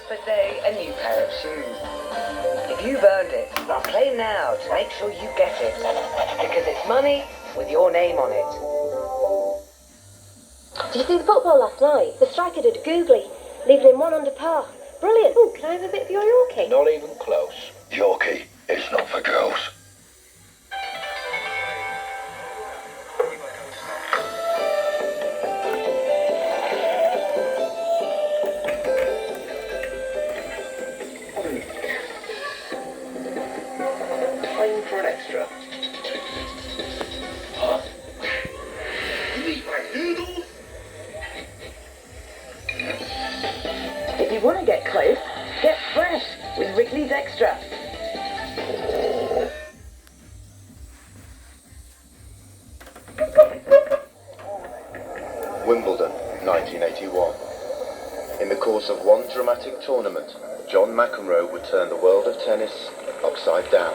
for, say, a new pair of shoes. If you've earned it, play now to make sure you get it. Because it's money with your name on it. Did you see the football last night? The striker did googly, leaving him one under par. Brilliant. Oh, can I have a bit of your Yorkie? Not even close. Yorkie is not for girls. Time for an extra. Huh? You eat my noodles? If you want to get close, get fresh with Wrigley's Extra. Wimbledon, 1981. In the course of one dramatic tournament, John McEnroe would turn the world of tennis upside down.